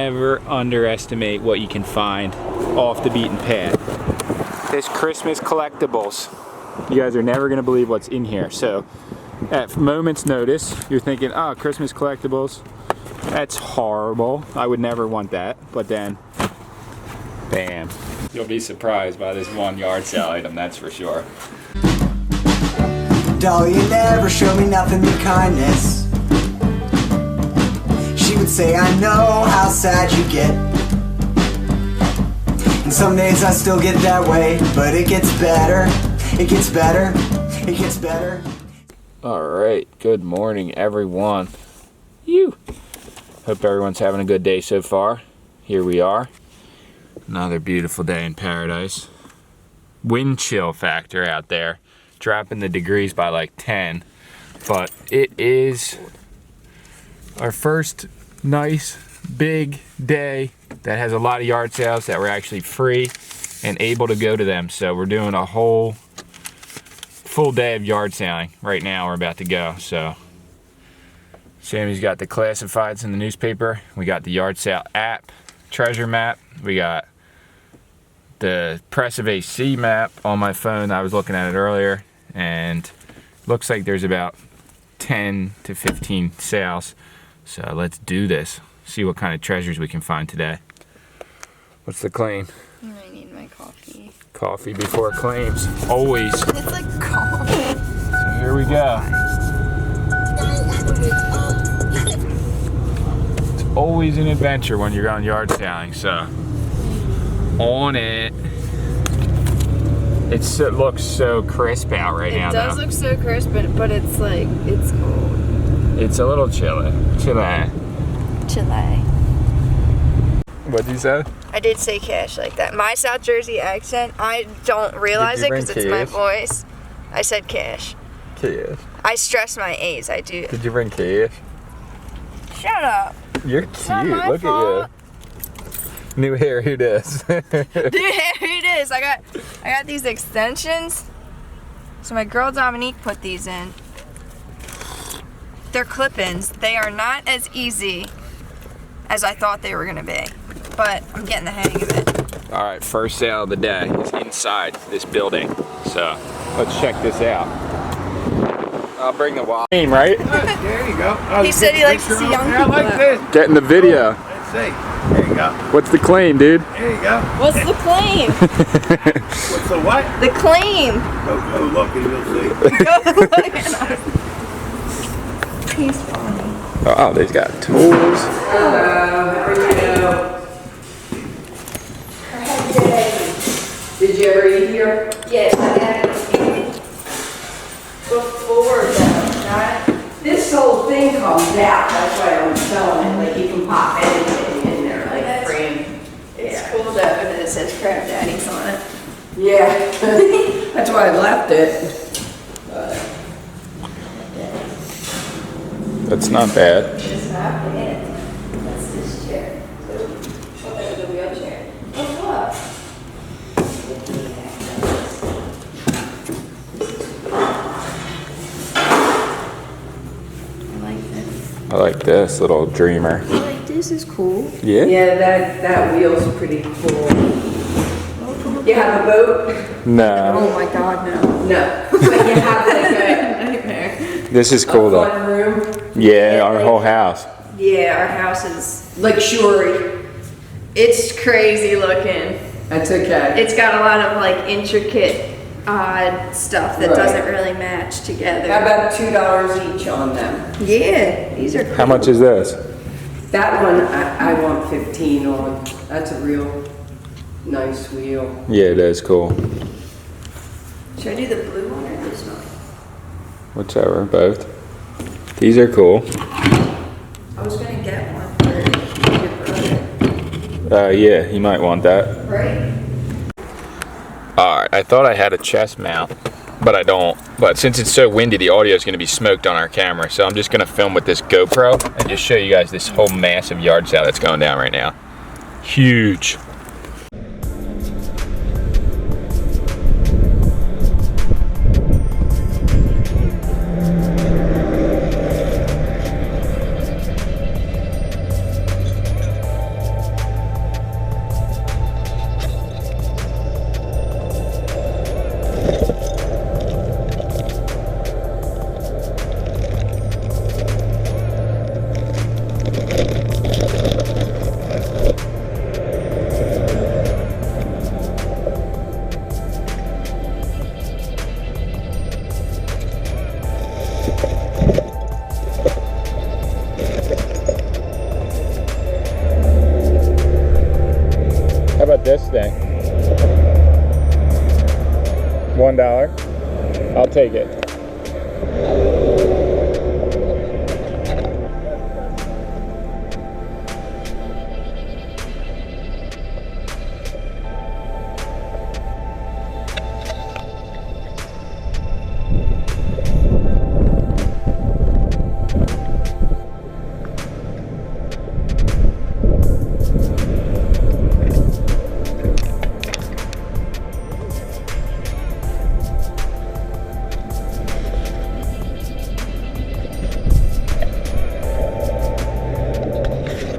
never underestimate what you can find off the beaten path. This Christmas collectibles. You guys are never gonna believe what's in here. So at moment's notice, you're thinking, oh, Christmas collectibles, that's horrible. I would never want that. But then, bam. You'll be surprised by this one yard sale item, that's for sure. Doll, you never show me nothing but kindness. She would say, I know how sad you get. And some days I still get that way, but it gets better. It gets better. It gets better. Alright, good morning everyone. Hope everyone's having a good day so far. Here we are. Another beautiful day in paradise. Wind chill factor out there. Dropping the degrees by like 10. But it is our first nice big day that has a lot of yard sales that we're actually free and able to go to them. So we're doing a whole full day of yard selling right now. We're about to go. So Sammy's got the classifieds in the newspaper. We got the yard sale app, treasure map. We got the Press of AC map on my phone. I was looking at it earlier, and looks like there's about 10 to 15 sales. So let's do this. See what kind of treasures we can find today. What's the claim? I need my coffee. Coffee before claims. Always. It's like coffee. So here we go. It's always an adventure when you're on yard selling, so on it. It looks so crisp out right now. It does look so crisp, but it's like, it's cold. It's a little chilly. Chile. What'd you say? I did say cash like that. My South Jersey accent, I don't realize it because it's my voice. I said cash. Cash. I stress my A's, I do. Did you bring cash? Shut up. You're It's cute. not my Look fault. at you. New hair, who does? Dude, here it is. I got these extensions. So my girl Dominique put these in. They're clip-ins. They are not as easy as I thought they were gonna be, but I'm getting the hang of it. All right, first sale of the day is inside this building. So let's check this out. I'll bring the wild name, right? There you go. He said he likes to see young I people. like this. Get in the video. Let's see. There you go. What's the claim, dude? There you go. What's the claim? What's the what? The claim. Go look and you'll see. Go look at us. He's funny. Oh, they've got tools. Did you ever eat here? Yes, I had it before though, not. This whole thing comes out, that's why I'm selling it, like you can pop anything in there, like frame. It's cool though that it says Crab Daddy's on it. Yeah, that's why I left it. That's not bad. It's not bad. That's this chair. So, what about the wheelchair? Oh, what? I like this. I like this little dreamer. I like this is cool. Yeah? Yeah, that wheel's pretty cool. You have a boat? No. Oh my God, no. No, but you have like Nightmare. This is cool a though. fun room? Yeah, our whole house. Yeah, our house is, Like Shuri. it's crazy looking. That's okay. It's got a lot of like intricate, odd stuff that Right. doesn't really match together. How about $2 each on them? Yeah, these are cool. How much is this? That one, I want 15 on. That's a real nice wheel. Yeah, it is cool. Should I do the blue one or this one? Whichever, both. These are cool. I was gonna get one for your brother. Yeah, you might want that. Right? Alright, I thought I had a chest mount, but I don't. But since it's so windy, the audio is going to be smoked on our camera. So I'm just going to film with this GoPro and just show you guys this whole massive yard sale that's going down right now. Huge. about this thing? $1. I'll take it.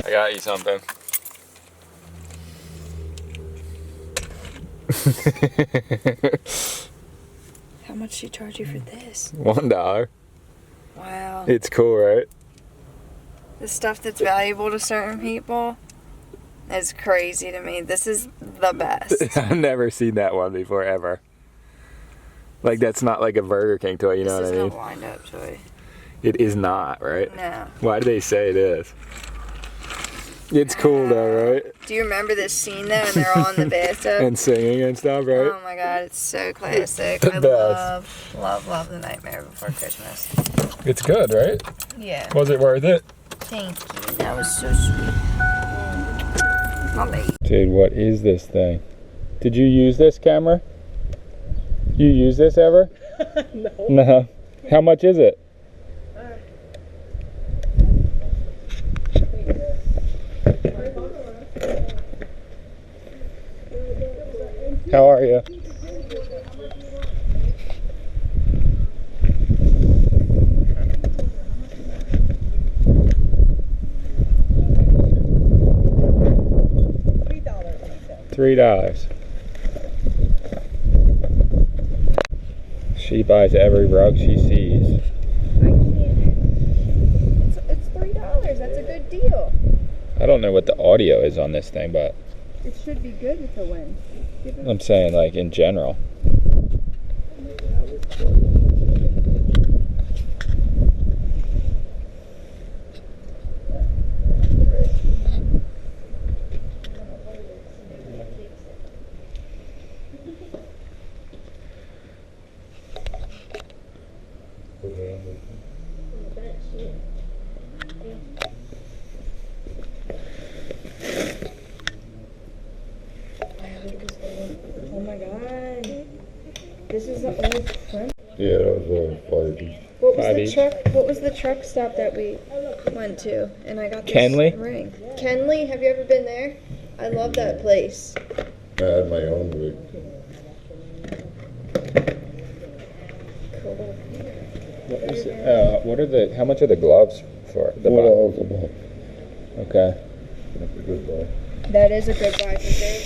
I got you something. How much she charge you for this? $1. Wow. It's cool, right? The stuff that's valuable to certain people is crazy to me. This is the best. I've never seen that one before, ever. Like, that's not like a Burger King toy, you know what I mean? This is no wind-up toy. It is not, right? No. Why do they say it is? It's cool though, right? Do you remember this scene though, and they're all in the bathtub? And singing and stuff, right? Oh my god, it's so classic. The I best. love The Nightmare Before Christmas. It's good, right? Yeah. Was it worth it? Thank you. That was so sweet. My baby. Dude, what is this thing? Did you use this camera? You use this ever? No. No. How much is it? How are you? $3. She buys every rug she sees. It's $3. That's a good deal. I don't know what the audio is on this thing, but It should be good with the wind. I'm saying like in general. Oh my god. This is the old front. Yeah, that was funny. What was Five the each. truck? What was the truck stop that we went to? And I got this Kenley? ring. Kenley, have you ever been there? I love that place. I had my own rig. What are the? How much are the gloves for? The $4 a month. Okay. That's a good buy. That is a good buy because they're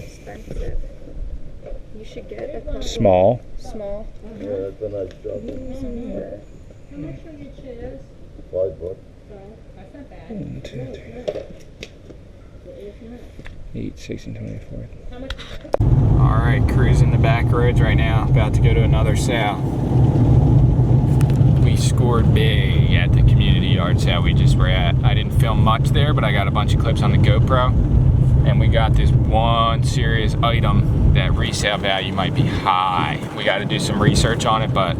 expensive. You should get a couple. Small. Small. Yeah, that's a nice job. $5. 1, 2, 3. 8, 16, 24. All right, cruising the back roads right now. About to go to another sale. We scored big at the community yard sale we just were at. I didn't film much there, but I got a bunch of clips on the GoPro. And we got this one serious item that resale value might be high. We got to do some research on it, but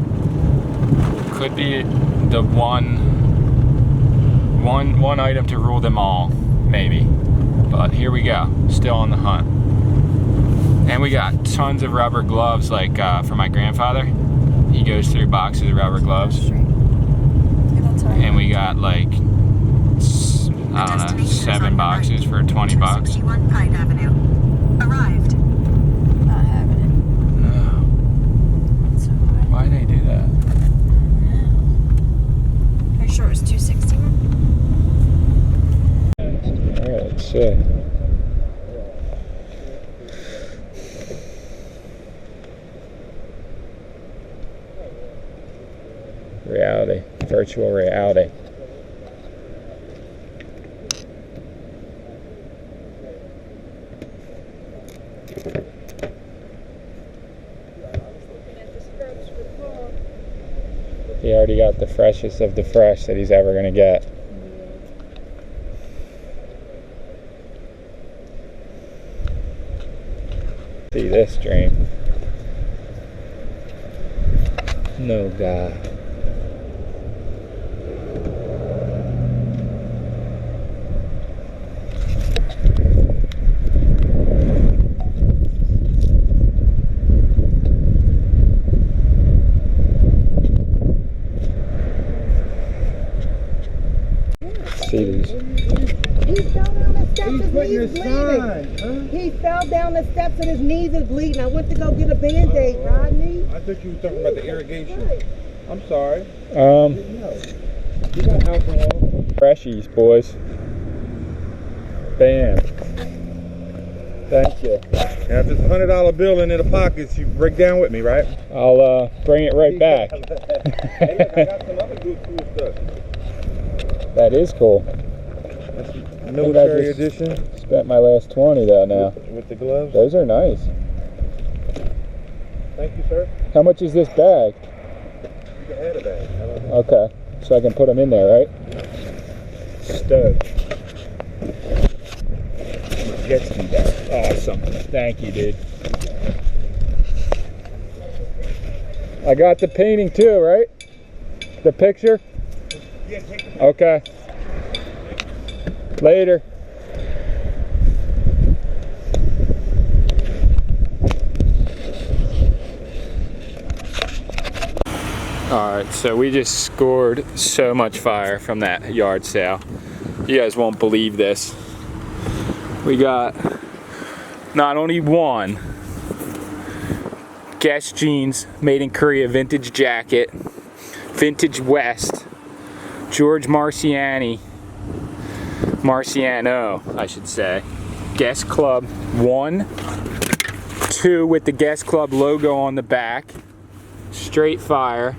could be the one item to rule them all, maybe. But here we go, still on the hunt. And we got tons of rubber gloves, like for my grandfather. He goes through boxes of rubber gloves. And we got like, I don't know, 7 boxes for 20 bucks. 61 Pine Avenue. Arrived. Not having it. No. So what? Why did they do that? Are you sure it was 261? Alright, let's see. Reality, virtual reality. He already got the freshest of the fresh that he's ever gonna get. See this dream. No God. See these. He fell down the steps, his knees is bleeding. He fell down the steps and his knees is bleeding. I went to go get a Band-Aid, Rodney. I thought you were talking about the irrigation. I'm sorry. You got alcohol. Freshies, boys. Bam. Thank you. Now, if it's a $100 bill in the pockets, you break down with me, right? I'll bring it right back. Hey, look, I got some other good cool stuff. That is cool. Military edition. Spent my last 20 though now. With the gloves. Those are nice. Thank you, sir. How much is this bag? You can add a bag. I don't know. Okay, so I can put them in there, right? Stoked. Jet ski bag. Awesome. Thank you, dude. I got the painting too, right? The picture? Yeah, take the Okay. Later. Alright, so we just scored so much fire from that yard sale. You guys won't believe this. We got not only one Guess jeans, made in Korea, vintage jacket, vintage West, George Marciano, I should say. Guess Club 1, 2 with the Guess Club logo on the back, straight fire.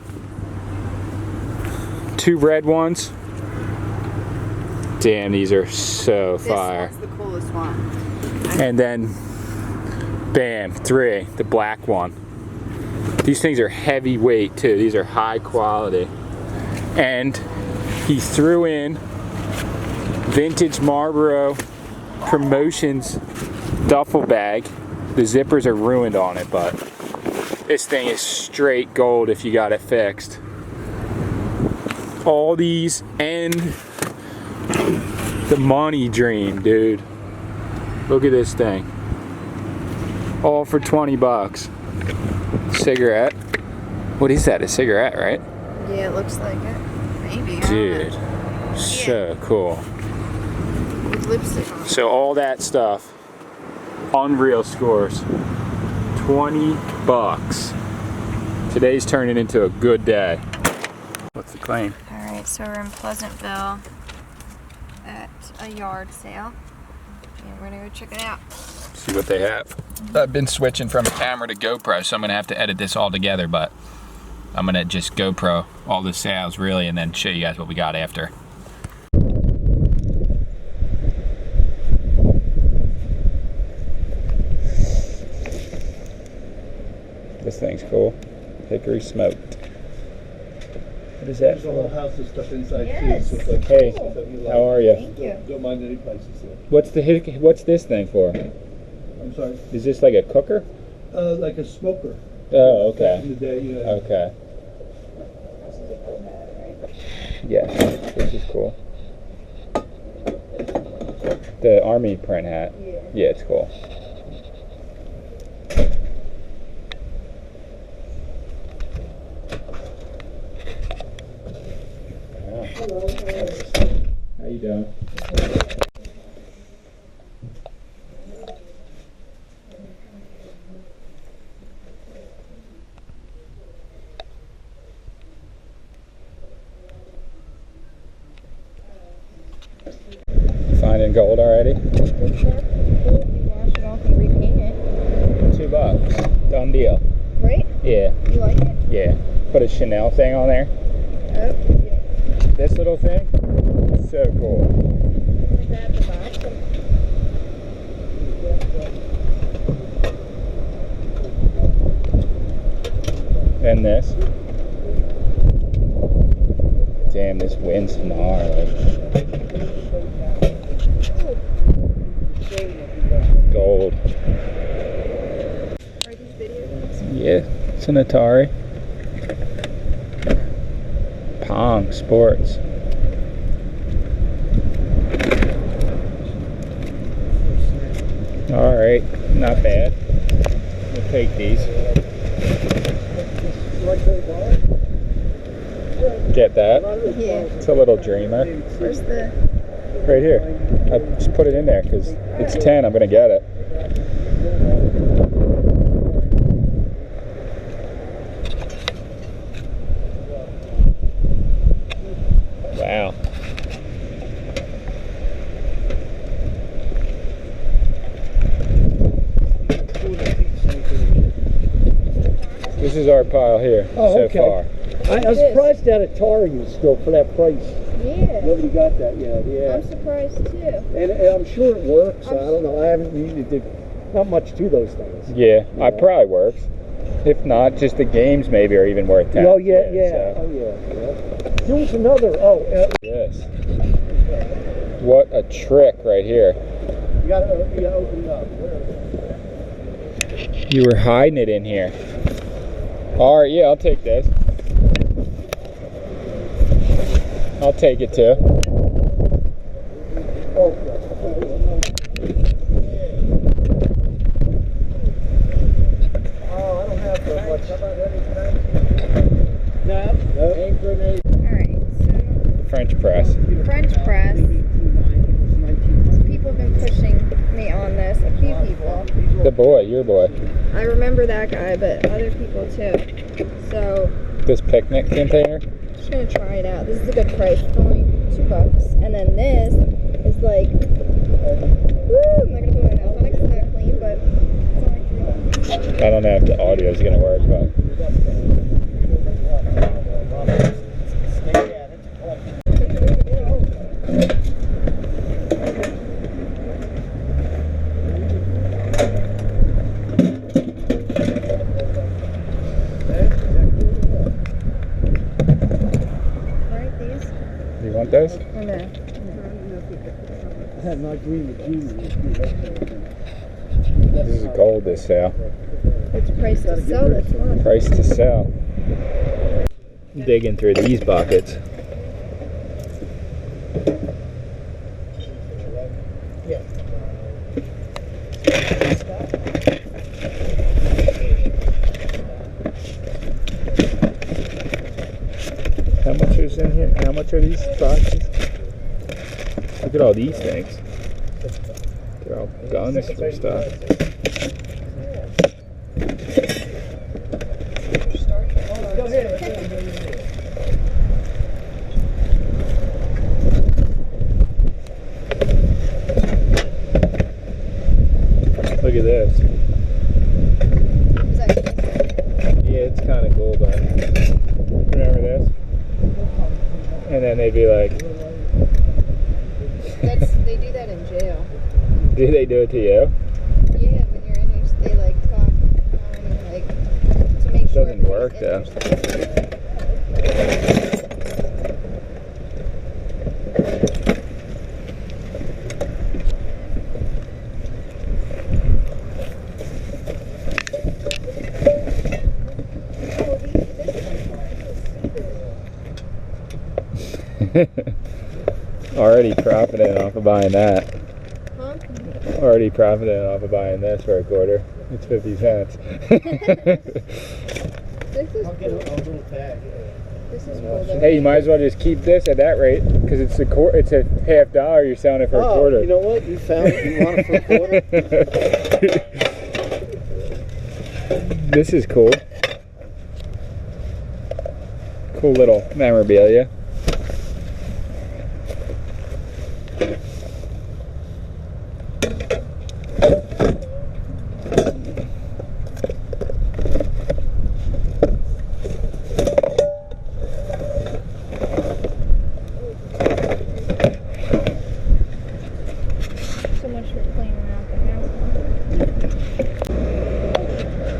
2 red ones. Damn, these are so fire. This one's the coolest one. And then, bam, 3, the black one. These things are heavyweight too. These are high quality. And he threw in vintage Marlboro Promotions duffel bag. The zippers are ruined on it, but this thing is straight gold if you got it fixed. All these and the money dream, dude. Look at this thing. All for 20 bucks. Cigarette. What is that? A cigarette, right? Yeah, it looks like it. Maybe. Dude, so cool. With lipstick on it. So all that stuff, unreal scores. 20 bucks. Today's turning into a good day. What's the claim? Alright, so we're in Pleasantville at a yard sale. And we're gonna go check it out. See what they have. I've been switching from camera to GoPro, so I'm gonna have to edit this all together, but I'm gonna just GoPro all the sales really and then show you guys what we got after. This thing's cool. Hickory smoked. What is that? There's a whole house of stuff inside Yes. too. So it's like, Hey, stuff you like. how are you? Thank you. Don't mind any prices there. What's this thing for? I'm sorry. Is this like a cooker? Like a smoker. Oh, Back in okay. the day, you know. Okay. Yeah, this is cool. The army print hat. Yeah, it's cool. How you doing? Finding gold already? Wash it off and repaint it. $2. Done deal. Right? Yeah, You like it? yeah. Put a Chanel thing on there. Oh, yeah. This little thing, so cool. Grab the box. And this. Damn, this wind's gnarly. Gold. That's an Atari. Pong Sports. Alright, not bad. We'll take these. Get that? Yeah. It's a little dreamer. Where's the... Right here. I just put it in there because it's 10. I'm going to get it. Wow. This is our pile here so far. I was surprised that Atari was still for that price. Yeah. Nobody got that yet, yeah. I'm surprised too. And I'm sure it works. I don't know. I haven't needed to. Not much to those things. Yeah, it probably works. If not, just the games maybe are even worth 10. Oh yeah, yeah. So. Oh yeah. There was another. Yes. What a trick right here. You gotta open it up. You were hiding it in here. All right, yeah, I'll take this. I'll take it too. Oh, I don't have that much. How about anything? No. Hand grenade. Alright, so French press. French press. People have been pushing me on this, a few people. The boy, your boy. I remember that guy, but other people too. So, This picnic container. just gonna try it out. This is a good price. It's only $2. And then this is like, woo, I'm not gonna put my nails on it 'cause it's not clean, but it's only $3. I don't know if the audio is gonna work, but Right, these? you want those? Or no? I had my dream of junior. This is gold this sale. It's price to sell this one. Price to sell. Digging through these buckets. How much is in here? How much are these boxes? Look at all these things. They're all guns for stuff. Look at this. Yeah, it's kind of cool, but remember this? And then they'd be like, They do that in jail. do they do it to you? Yeah, when you're in there, they like talk and like to make sure. Doesn't work though. Already profiting off of buying that. Huh? Already profiting off of buying this for a quarter. It's 50 cents. This is cool. little tag. This is cool though. Hey, you might as well just keep this at that rate because it's a $50. You're selling it for a quarter. You know what? You found it. You want it for a quarter? This is cool. Cool little memorabilia. So much for cleaning out the house.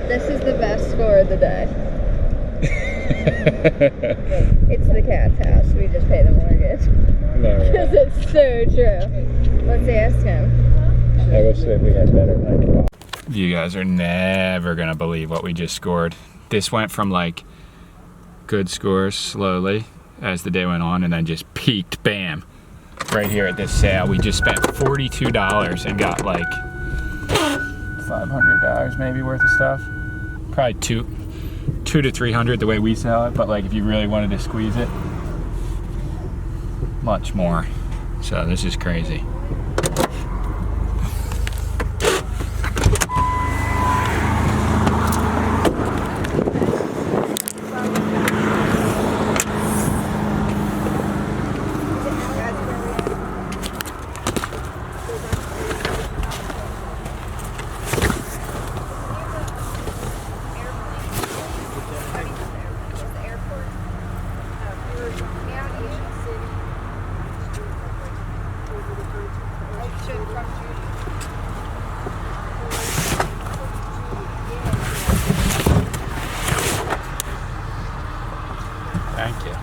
This is the best score of the day. It's the cat's house. We just paid the mortgage. No, Because it's so true. Let's ask him. I wish that we had better light. You guys are never gonna believe what we just scored. this went from like good scores slowly as the day went on, and then just peaked, bam, right here at this sale. We just spent $42 and got like $500 maybe worth of stuff. Probably two to 300 the way we sell it, but like if you really wanted to squeeze it, much more. So this is crazy. Thank you.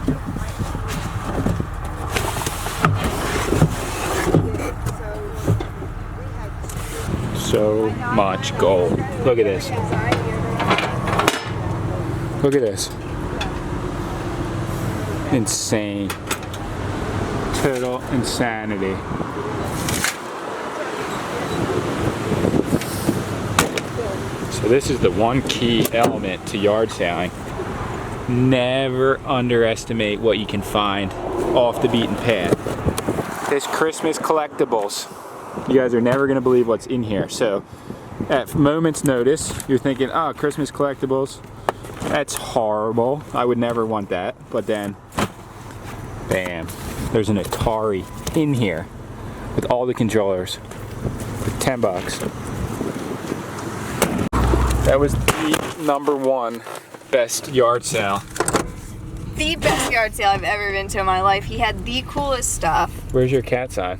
So much gold. Look at this. Look at this. Insane. Total insanity. So this is the one key element to yard sailing. Never underestimate what you can find off the beaten path. This Christmas collectibles. You guys are never gonna believe what's in here. So at moment's notice, you're thinking, oh, Christmas collectibles, that's horrible. I would never want that. But then, bam, there's an Atari in here with all the controllers for $10. That was the #1 best yard sale. The best yard sale I've ever been to in my life. He had the coolest stuff. Where's your cat sign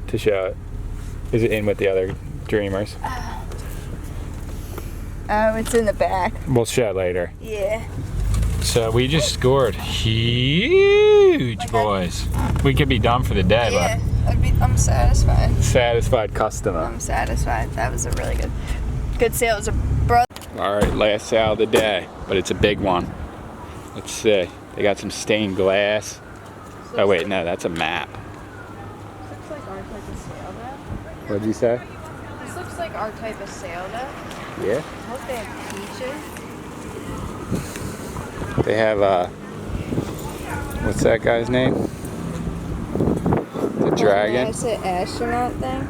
to show it? Is it in with the other dreamers? Oh, it's in the back. We'll show it later. Yeah. So we just scored huge, boys. We could be done for the day, Yeah, I'm satisfied. but satisfied customer. I'm satisfied. That was a really good sale. It was a brother. All right, last sale of the day, but it's a big one. Let's see. They got some stained glass. Oh wait, no, that's a map. Looks like our type of sale though. What'd you say? This looks like our type of sale though. Yeah. I hope they have peaches. They have what's that guy's name? The dragon. That's an astronaut thing.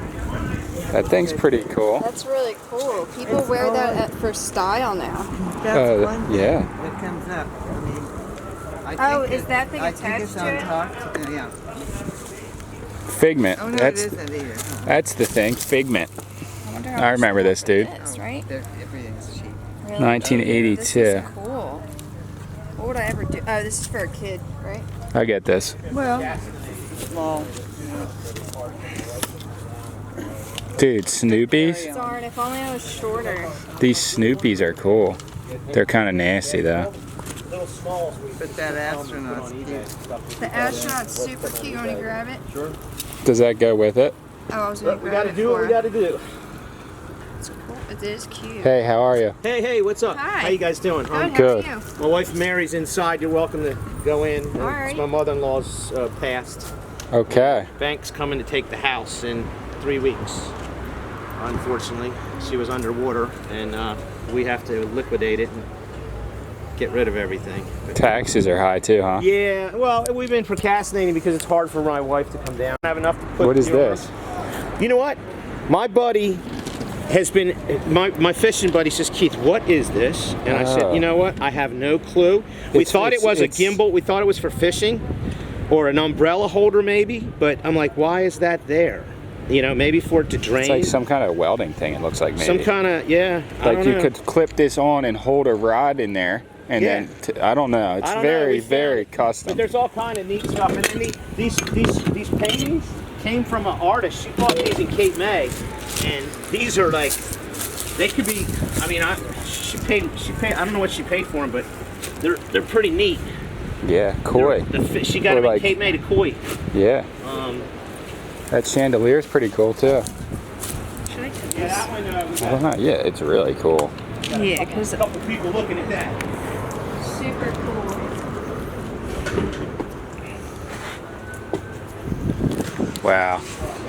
That thing's pretty cool. That's really cool. People wear that for style now. That's one thing yeah. that comes up. I mean, I Oh, think is that thing I think it's attached to on it? top. Yeah. Figment. Oh no, That's it isn't either. Huh? that's the thing. Figment. wonder how I much remember they this, for dude. This, right? Everything's cheap. Really? 1982. This is cool. What would I ever do? Oh, this is for a kid, right? I get this. Well, small. Dude, Snoopy's? Darn, if only I was shorter. These Snoopies are cool. They're kind of nasty though. But that astronaut's cute. The astronaut's super cute. You want to grab it? Does that go with it? Oh, I was going to We grab gotta it do what we for gotta do. It's cool. It is cute. Hey, how are you? Hey, what's up? Hi. How you guys doing? Good, Good. how are you? My wife Mary's inside. You're welcome to go in. All right. It's my mother-in-law's passed. Okay. Bank's coming to take the house in 3 weeks. Unfortunately, she was underwater, and we have to liquidate it and get rid of everything. Taxes are high too, huh? Yeah, well, we've been procrastinating because it's hard for my wife to come down. I have enough to put. What is this? You know what? My buddy has been, my fishing buddy says, Keith, what is this? And I said, you know what? I have no clue. We thought it was a gimbal. We thought it was for fishing or an umbrella holder maybe, but I'm like, why is that there? You know, maybe for it to drain. It's like some kind of welding thing, it looks like maybe. Some kind of, yeah. I Like don't you know. could clip this on and hold a rod in there, and Yeah. then, I don't know. It's I don't know, very, we found very it. But custom. there's all kind of neat stuff. And then these paintings came from an artist. She bought these in Cape May, and these are like, they could be. I mean, she paid. I don't know what she paid for them, but they're pretty neat. Yeah, koi. She got Or them like- in Cape May to koi. Yeah. That chandelier's pretty cool too. Should I get Yeah, this? that one. I don't know. Yeah, it's really cool. Yeah, because a couple people looking at that. super cool. Wow,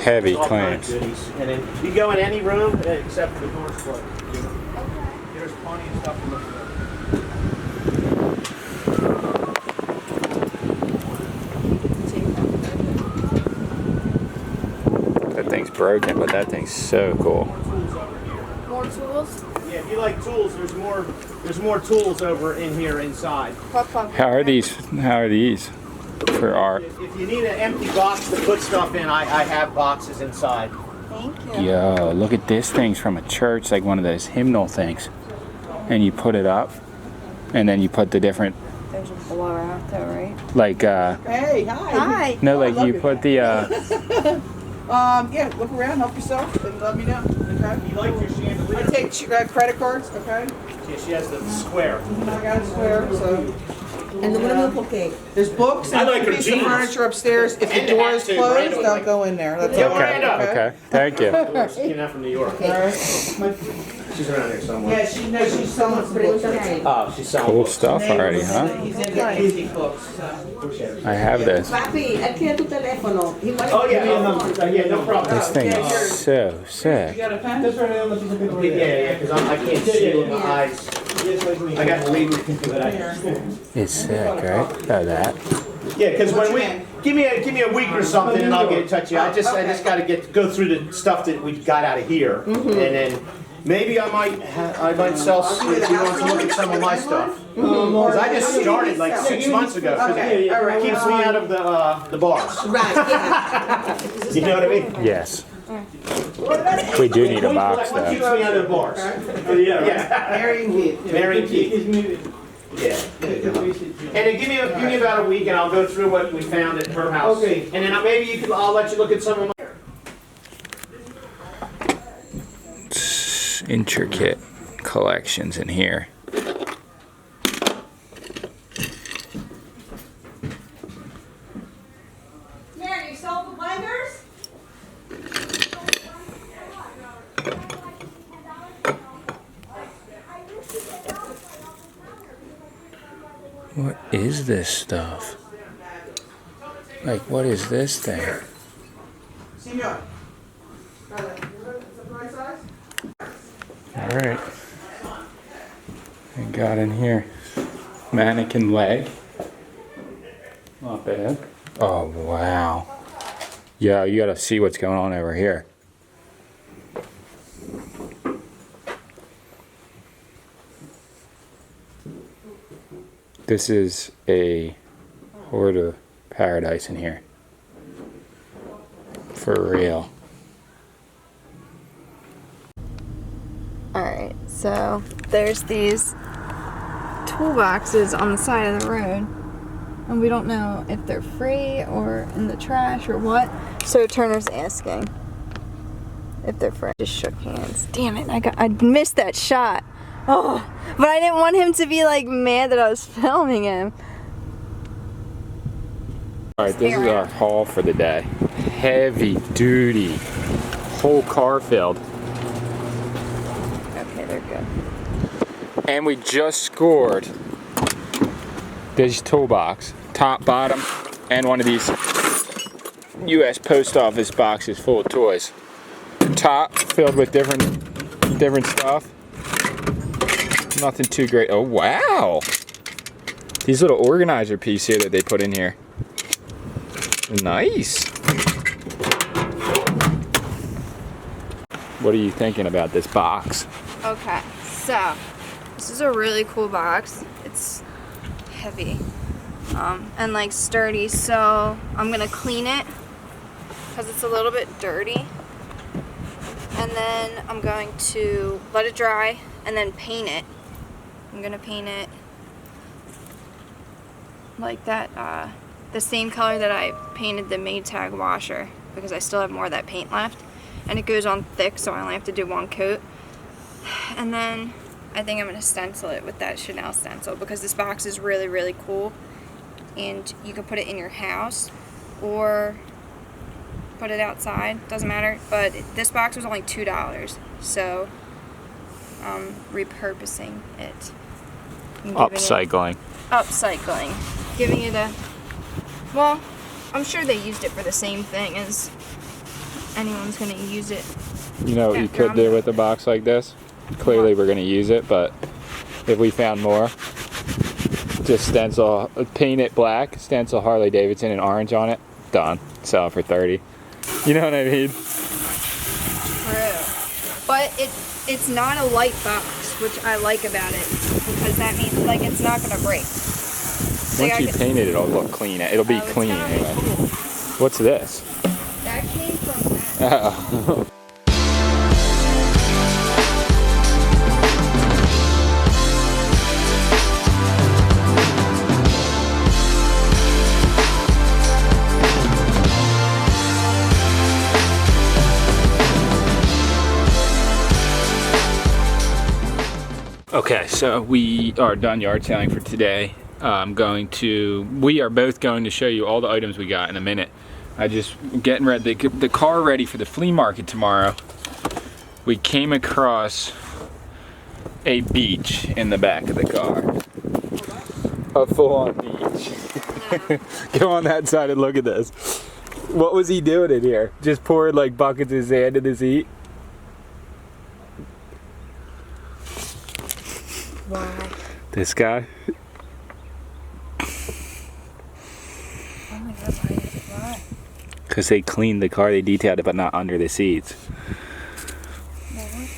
heavy All kinds claims. of goodies. And then you go in any room except for the doors closed. There's plenty of stuff to look at. That thing's broken, but that thing's so cool. More tools? Yeah, if you like tools, there's more tools over in here inside. How are these for art? If you need an empty box to put stuff in, I have boxes inside. Thank you. Yo, look at this thing's from a church, like one of those hymnal things. And you put it up, and then you put the different, There's a blowout though, right? like, Hey, hi. Hi. no, like you put the, Yeah, look around, help yourself, and let me know, okay? You like your chandelier? I take credit cards, okay? Yeah, she has the square. I got a square, so. And there's books I and like a her piece of jeans. furniture upstairs. If the And the door hat is too, closed, Miranda was don't like- go in there. That's Yeah, all. Miranda. okay, thank you. Came out from New York. All right. She's around here somewhere. Yeah, she's selling some books. Oh, she's selling Cool books. stuff already, huh? He's into antique books, so. I have this. Papi, aquí es tu teléfono. Oh, yeah, yeah, no problem. This thing is so You sick. got a pen? Yeah, because I can't see it in my eyes. I got to read it. It's sick, right? Look at that. Yeah, because when give me a week or something and I'll get in touch with you. I just got to go through the stuff that we got out of here, and then maybe I might sell. If you want to look at some of my stuff, because I just started like 6 months ago. 'Cause Okay, all right. it keeps me out of the bars. Right, yeah. You know what I mean? Yes. We do need a box What keeps though. me out of the bars? Yeah. Mary and Keith. Mary and Keith. Yeah. And then give me about a week, and I'll go through what we found at her house. Okay. And then I'll let you look at some of my. Intricate collections in here. Mary, you sold the binders? What is this stuff? Like, what is this thing? Senor. Surprise size? Alright. I got in here. Mannequin leg. Not bad. Oh, wow. Yeah, you gotta see what's going on over here. This is a hoarder paradise in here. For real. Alright, so there's these toolboxes on the side of the road, and we don't know if they're free or in the trash or what. So Turner's asking if they're free. Just shook hands. Damn it, I missed that shot. Oh, but I didn't want him to be like mad that I was filming him. Alright, this is our haul for the day. Heavy duty. Whole car filled. Okay, they're good. And we just scored this toolbox, top, bottom, and one of these U.S. Post Office boxes full of toys. Top filled with different stuff. Nothing too great. Oh wow! These little organizer pieces here that they put in here. Nice. What are you thinking about this box? Okay, so this is a really cool box. It's heavy and like sturdy, so I'm gonna clean it because it's a little bit dirty, and then I'm going to let it dry and then paint it. I'm gonna paint it like that, the same color that I painted the Maytag washer, because I still have more of that paint left, and it goes on thick, so I only have to do one coat. And then I think I'm gonna stencil it with that Chanel stencil, because this box is really, really cool, and you can put it in your house or put it outside, doesn't matter. But this box was only $2, so repurposing it. And giving Upcycling. Upcycling. Giving it a, well, I'm sure they used it for the same thing as anyone's going to use it. You know what you could do with a box like this? Clearly we're going to use it, but if we found more, just stencil, paint it black, stencil Harley Davidson and orange on it, done. Sell it for 30. You know what I mean? True. But it's not a light box, which I like about it, because that means like it's not going to break. So once you paint it, it'll look clean. It'll be clean anyway. Cool. What's this? That came from that. Oh. Okay, so we are done yard selling for today. We are both going to show you all the items we got in a minute. I just getting ready, the car ready for the flea market tomorrow. We came across a beach in the back of the car. A full-on beach. Go on that side and look at this. What was he doing in here? Just pouring like buckets of sand in his heat? Why? This guy? Oh my god, why? Because they cleaned the car, they detailed it, but not under the seats. Well, what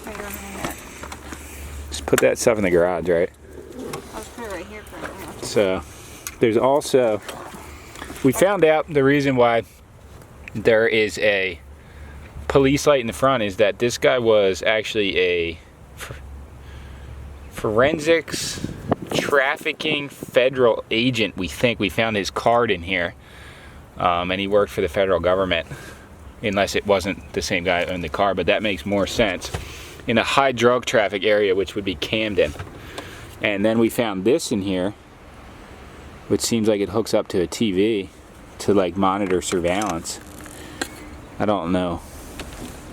the? I don't know that. Just put that stuff in the garage, right? I'll just put it right here for now. So, there's also, we found out the reason why there is a police light in the front is that this guy was actually a forensics trafficking federal agent. We think we found his card in here, and he worked for the federal government, unless it wasn't the same guy who owned the car, but that makes more sense in a high drug traffic area, which would be Camden. And then we found this in here, which seems like it hooks up to a TV to like monitor surveillance. I don't know,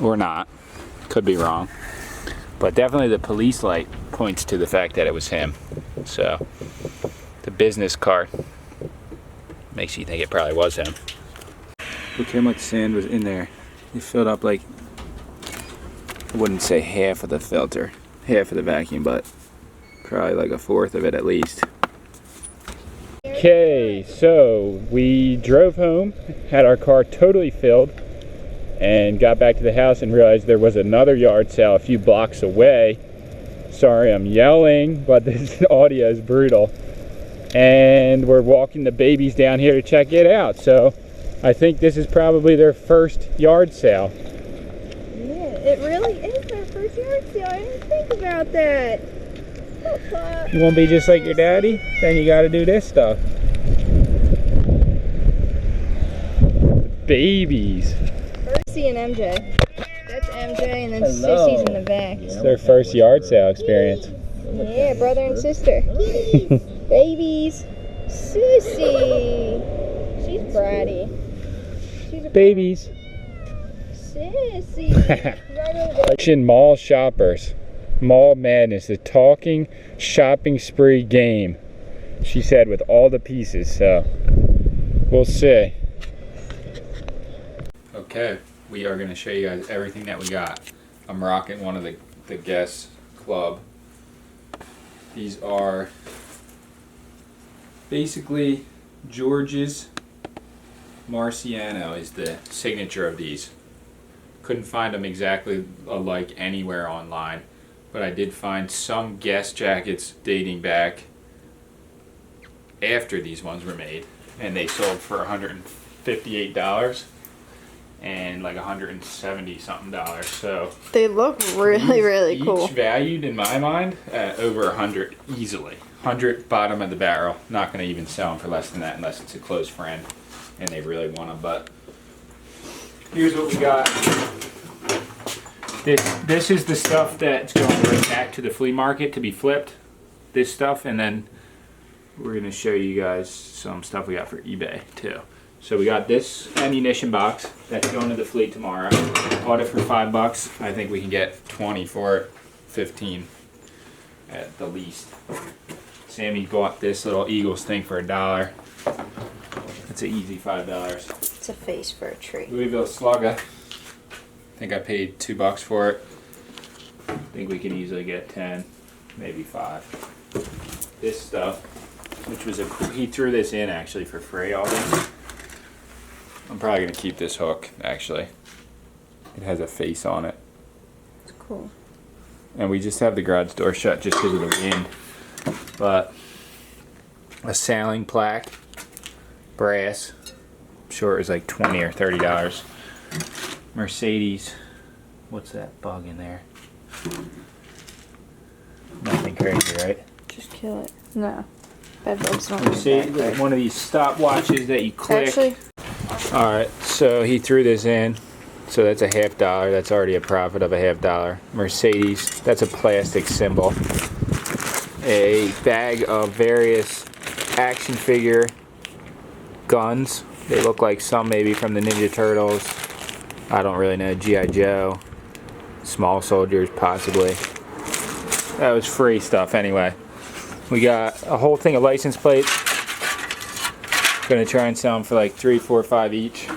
or not, could be wrong, but definitely the police light points to the fact that it was him. So the business card makes you think it probably was him. Look how much sand was in there. It filled up like, I wouldn't say half of the filter, half of the vacuum, but probably like a fourth of it at least. Okay, so we drove home, had our car totally filled, and got back to the house and realized there was another yard sale a few blocks away. Sorry I'm yelling, but this audio is brutal. And we're walking the babies down here to check it out. So I think this is probably their first yard sale. Yeah, it really is their first yard sale. I didn't think about that. You won't be just like your daddy? Then you gotta do this stuff. Babies. Percy and MJ. That's MJ, and then Sissy's in the back. It's their first yard sale experience. Yeah, brother and sister. Babies. Sissy. She's bratty. She's a Babies. Sissy. Action mall shoppers. Mall madness. The talking shopping spree game. She said with all the pieces, so we'll see. Okay, we are going to show you guys everything that we got. I'm rocking one of the Guess Club. These are basically George's Marciano is the signature of these. Couldn't find them exactly alike anywhere online, but I did find some Guess jackets dating back after these ones were made, and they sold for $158 and like $170 something. So they look really cool. Each valued in my mind at over $100 easily. $100 bottom of the barrel. Not going to even sell them for less than that unless it's a close friend and they really want them. But here's what we got. This is the stuff that's going right back to the flea market to be flipped. This stuff, and then we're going to show you guys some stuff we got for eBay too. So we got this ammunition box that's going to the fleet tomorrow. Bought it for $5. I think we can get 20 for it, 15 at the least. Sammy bought this little Eagles thing for $1. It's an easy $5. It's a face for a tree. Louisville Slugger. I think I paid $2 for it. I think we can easily get 10, maybe 5. This stuff, which was he threw this in actually for free, all this. I'm probably gonna keep this hook, actually. It has a face on it. It's cool. And we just have the garage door shut just because of the wind. But a sailing plaque, brass, I'm sure it was like $20 or $30. Mercedes, what's that bug in there? Nothing crazy, right? Just kill it. No. Bed bugs don't Mercedes, one of these stopwatches that you click. Actually. Alright, so he threw this in. So that's a $50. That's already a profit of a $50. Mercedes, that's a plastic symbol. A bag of various action figure guns. They look like some maybe from the Ninja Turtles. I don't really know. G.I. Joe. Small soldiers, possibly. That was free stuff anyway. We got a whole thing of license plates. Gonna try and sell them for like $3, $4, $5 each,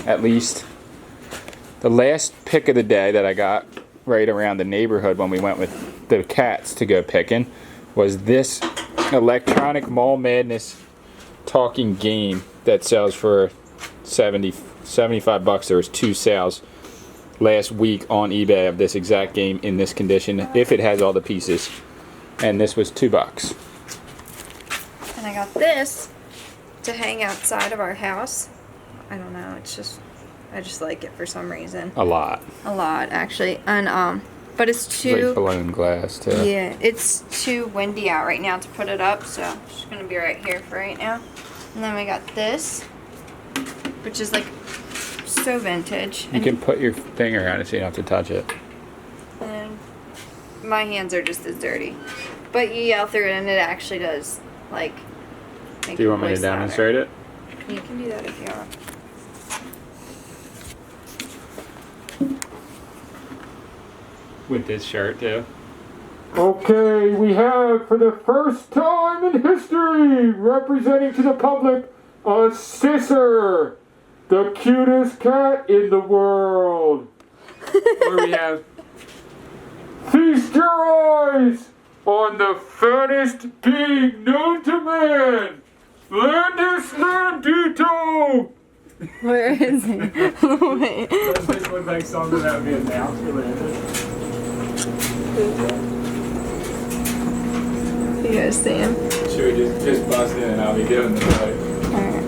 at least. The last pick of the day that I got right around the neighborhood when we went with the cats to go picking was this electronic Mall Madness talking game that sells for $75. There was 2 sales last week on eBay of this exact game in this condition, if it has all the pieces. And this was $2. And I got this to hang outside of our house. I don't know, it's just, I just like it for some reason. A lot. A lot, actually. And, but it's too... Like blown glass, too. Yeah, it's too windy out right now to put it up, so I'm just gonna be right here for right now. And then we got this, which is like so vintage. You can put your thing around it so you don't have to touch it. And my hands are just as dirty. But you yell through it and it actually does, like, make Do you want me to voice louder. demonstrate it? You can do that if you want. With this shirt, too. Okay, we have, for the first time in history, representing to the public, a sisser, the cutest cat in the world. Where we have Feast your eyes on the fattest pig known to man, Landis Landito. Where is he? Wait. This looks like something that would be announced for Landis. You guys see him? Should we just bust in and I'll be doing the right? Alright.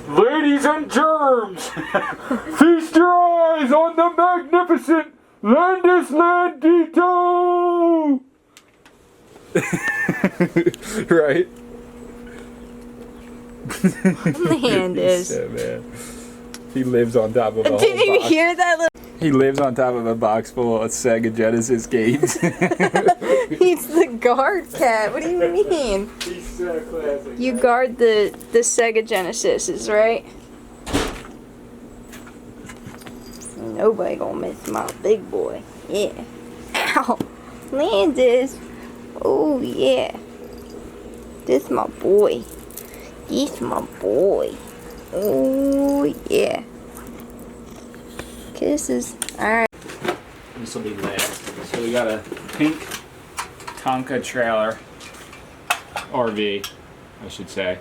Ladies and germs, feast your eyes on the magnificent Landis Landito. Right? Landis. So bad. He lives on top of a whole Did you box. hear that little... He lives on top of a box full of Sega Genesis games. He's the guard cat. What do you mean? He's so classic. You guard the Sega Genesises, right? Nobody gonna miss my big boy. Yeah. Ow. Landis. Oh, yeah. This my boy. This my boy. Oh, yeah. Kisses. Alright. This will be last. So we got a pink Tonka trailer. RV, I should say.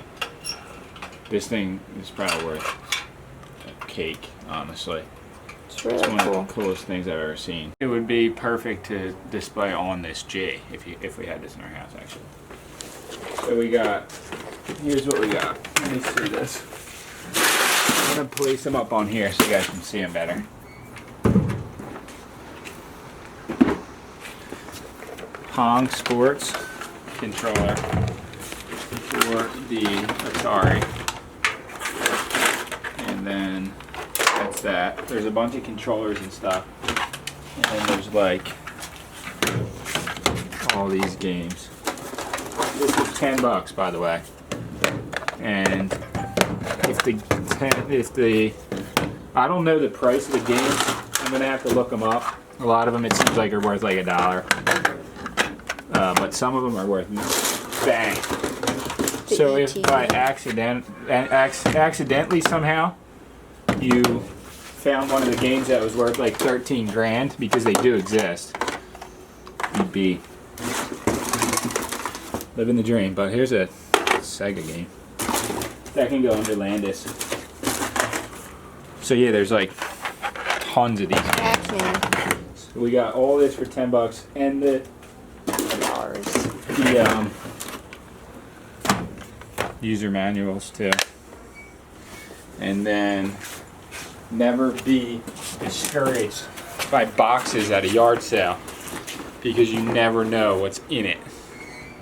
This thing is probably worth a cake, honestly. It's really It's one cool. of the coolest things I've ever seen. It would be perfect to display on this G if we had this in our house, actually. So we got, here's what we got. Let me see this. I'm gonna place them up on here so you guys can see them better. Pong Sports controller for the Atari. And then that's that. There's a bunch of controllers and stuff. And then there's like all these games. This was $10, by the way. And if the I don't know the price of the games. I'm gonna have to look them up. A lot of them it seems like are worth like $1, but some of them are worth bang. So if by accidentally somehow you found one of the games that was worth like 13 grand, because they do exist, you'd be living the dream. But here's a Sega game that can go under Landis. So yeah, there's like tons of these games. So we got all this for $10, and the user manuals too. And then never be discouraged by boxes at a yard sale, because you never know what's in it.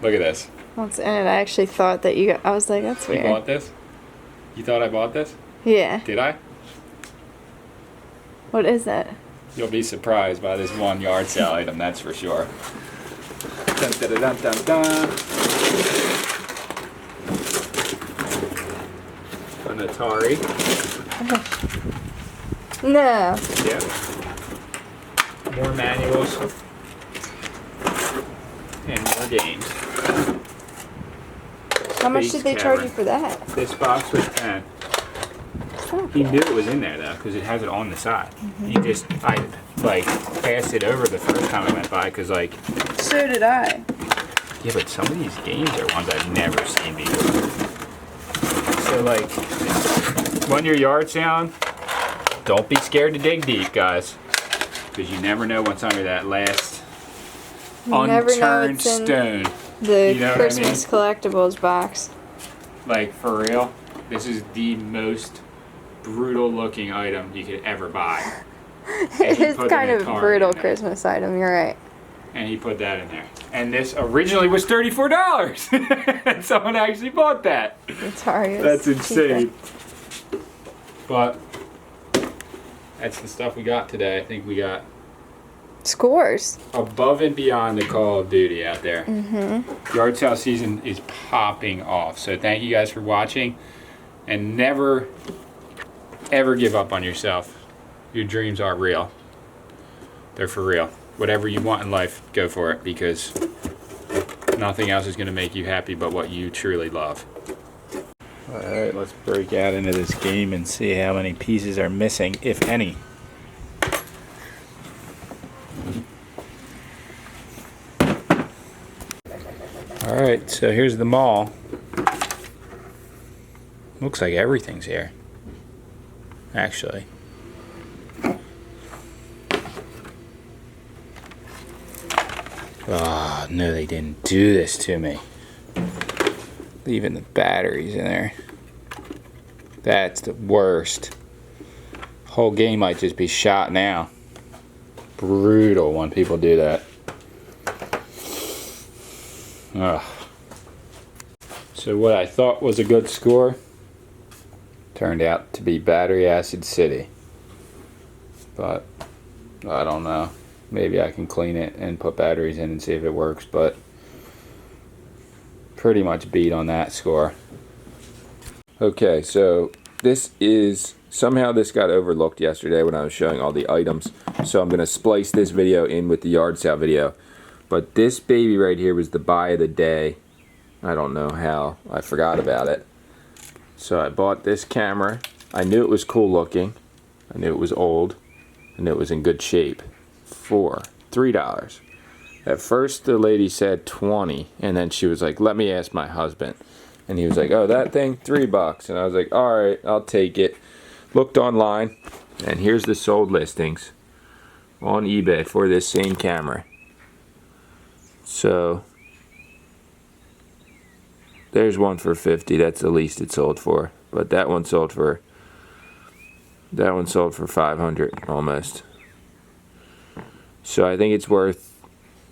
Look at this. What's in it? I actually thought that you got, I was like, that's weird. You bought this? You thought I bought this? Yeah. Did I? What is it? You'll be surprised by this one yard sale item, that's for sure. Dun, dun, dun, dun, dun. An Atari. No. Yeah. More manuals. And more games. How much did they charge you for that? This box was 10. He knew it was in there though, because it has it on the side. I like passed it over the first time I went by, because like. So did I. Yeah, but some of these games are ones I've never seen before. So like, when you're yard selling, don't be scared to dig deep, guys, because you never know what's under that last unturned stone. The you know Christmas what I mean? collectibles box. Like, for real, this is the most brutal looking item you could ever buy. It's kind of a brutal Christmas item, you're right. And he put that in there. And this originally was $34. And someone actually bought that. That's insane. But that's the stuff we got today. I think we got scores above and beyond the Call of Duty out there. Yard sale season is popping off. So thank you guys for watching, and never ever give up on yourself. Your dreams are real. They're for real. Whatever you want in life, go for it, because nothing else is going to make you happy but what you truly love. Alright, let's break out into this game and see how many pieces are missing, if any. Alright, so here's the mall. Looks like everything's here, actually. Oh, no, they didn't do this to me. Leaving the batteries in there. That's the worst. Whole game might just be shot now. Brutal when people do that. Ugh. So what I thought was a good score turned out to be Battery Acid City. But I don't know. Maybe I can clean it and put batteries in and see if it works, but pretty much beat on that score. Okay, so this is, somehow this got overlooked yesterday when I was showing all the items, so I'm going to splice this video in with the yard sale video. But this baby right here was the buy of the day. I don't know how I forgot about it. So I bought this camera. I knew it was cool looking. I knew it was old. I knew it was in good shape. For $3. At first the lady said 20, and then she was like, let me ask my husband. And he was like, oh, that thing, $3. And I was like, alright, I'll take it. Looked online, and here's the sold listings on eBay for this same camera. So there's one for 50. That's the least it sold for. But that one sold for 500 almost. So I think it's worth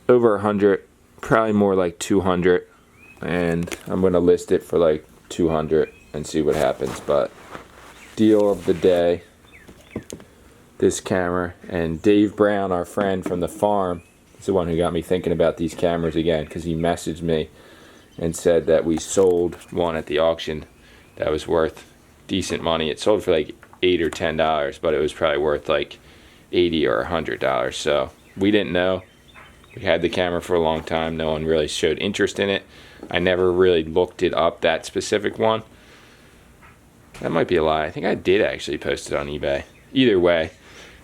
over 100, probably more like 200, and I'm gonna list it for like 200 and see what happens. But deal of the day, this camera. And Dave Brown, our friend from the farm, He's the one who got me thinking about these cameras again, because he messaged me and said that we sold one at the auction that was worth decent money. It sold for like $8 or $10, but it was probably worth like $80 or $100. So we didn't know. We had the camera for a long time. No one really showed interest in it. I never really looked it up, that specific one. That might be a lie. I think I did actually post it on eBay. Either way,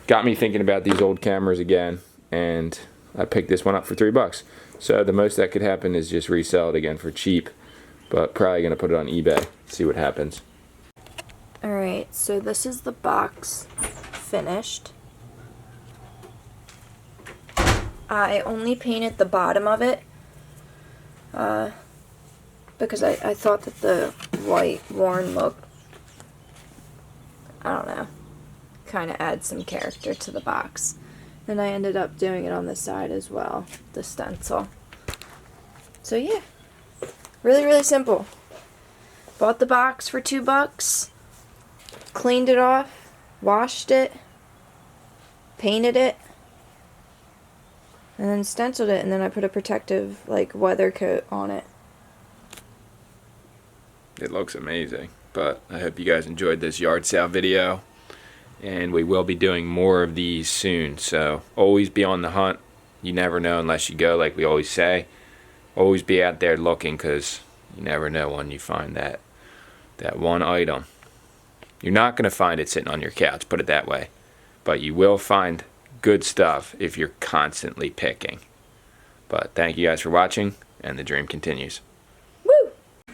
got me thinking about these old cameras again, and I picked this one up for $3. So the most that could happen is just resell it again for cheap, but probably gonna put it on eBay, see what happens. Alright, so this is the box finished. I only painted the bottom of it because I thought that the white worn look, I don't know, kind of adds some character to the box. And I ended up doing it on the side as well, the stencil. So yeah, really, really simple. Bought the box for $2, cleaned it off, washed it, painted it, and then stenciled it, and then I put a protective, like, weather coat on it. It looks amazing, but I hope you guys enjoyed this yard sale video. And we will be doing more of these soon, so always be on the hunt. You never know unless you go, like we always say. Always be out there looking, because you never know when you find that one item. You're not going to find it sitting on your couch, put it that way. But you will find good stuff if you're constantly picking. But thank you guys for watching, and the dream continues. Woo!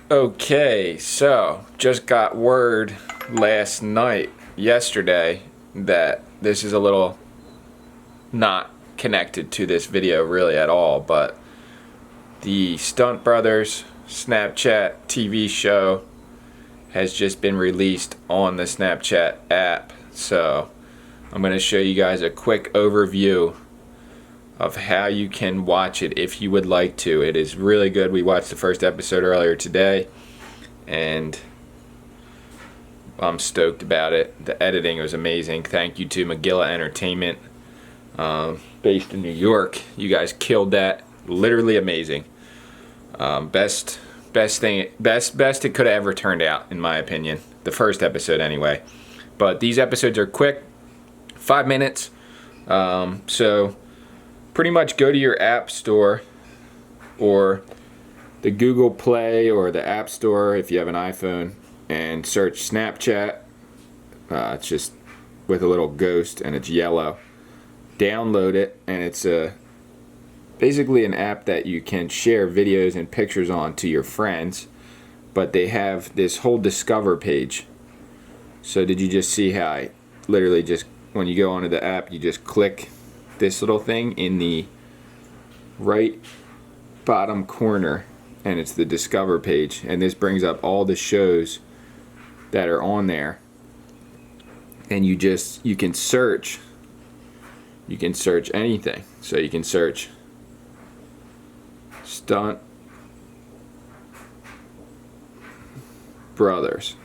Okay, so just got word yesterday, that this is a little not connected to this video really at all, but the Stunt Brothers Snapchat TV show has just been released on the Snapchat app. So I'm going to show you guys a quick overview of how you can watch it if you would like to. It is really good. We watched the first episode earlier today, and I'm stoked about it. The editing was amazing. Thank you to Magilla Entertainment, based in New York. You guys killed that. Literally amazing. Best it could have ever turned out, in my opinion. The first episode, anyway. But these episodes are quick, 5 minutes. So pretty much go to your app store, or the Google Play or the App Store if you have an iPhone, and search Snapchat. It's just with a little ghost, and it's yellow. Download it, and it's basically an app that you can share videos and pictures on to your friends, but they have this whole discover page. So did you just see how I literally just, when you go onto the app, you just click this little thing in the right bottom corner, and it's the discover page, and this brings up all the shows that are on there, and you can search anything. So you can search Stunt Brothers,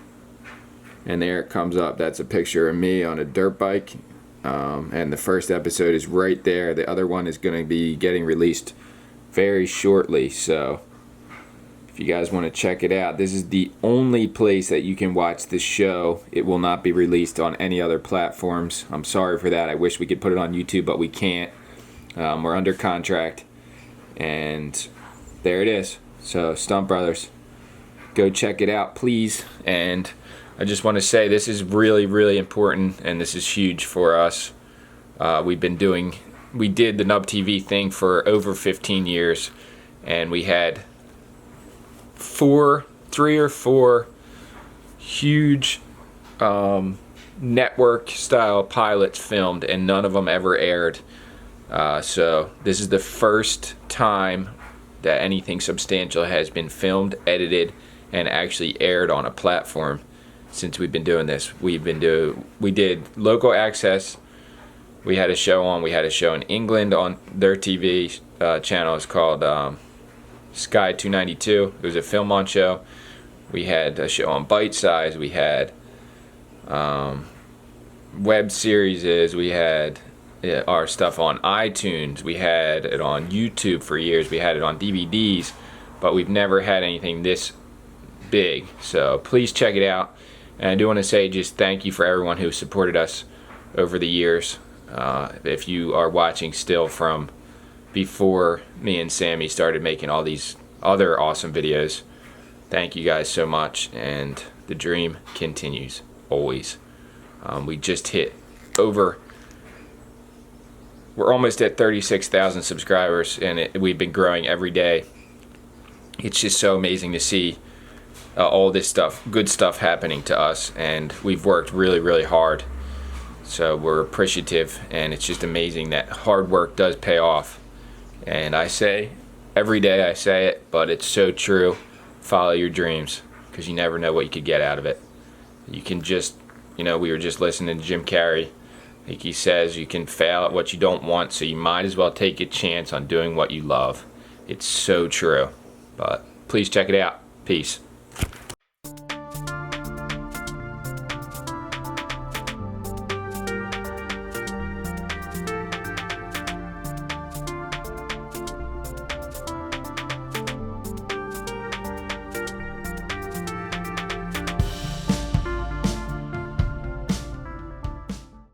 and there it comes up. That's a picture of me on a dirt bike, and the first episode is right there. The other one is going to be getting released very shortly, so if you guys want to check it out, this is the only place that you can watch this show. It will not be released on any other platforms. I'm sorry for that. I wish we could put it on YouTube, but we can't. We're under contract, and there it is. So Stunt Brothers, go check it out, please. And I just want to say this is really, really important, and this is huge for us. We did the Nub TV thing for over 15 years, and we had 3 or 4 huge network style pilots filmed, and none of them ever aired. So this is the first time that anything substantial has been filmed, edited, and actually aired on a platform since we've been doing this. We did local access. We had a show in England on their TV channel. It's called Sky 292. It was a film on show. We had a show on Bite Size. We had web series. We had our stuff on iTunes. We had it on YouTube for years. We had it on DVDs, but we've never had anything this big. So please check it out. And I do want to say just thank you for everyone who supported us over the years. If you are watching still from before me and Sammy started making all these other awesome videos, thank you guys so much, and the dream continues always. We just hit over, we're almost at 36,000 subscribers, and we've been growing every day. It's just so amazing to see all this stuff, good stuff happening to us, and we've worked really, really hard. So we're appreciative, and it's just amazing that hard work does pay off. And I say, every day I say it, but it's so true. Follow your dreams, because you never know what you could get out of it. You can just, we were just listening to Jim Carrey. Like he says, you can fail at what you don't want, so you might as well take a chance on doing what you love. It's so true. But please check it out. Peace.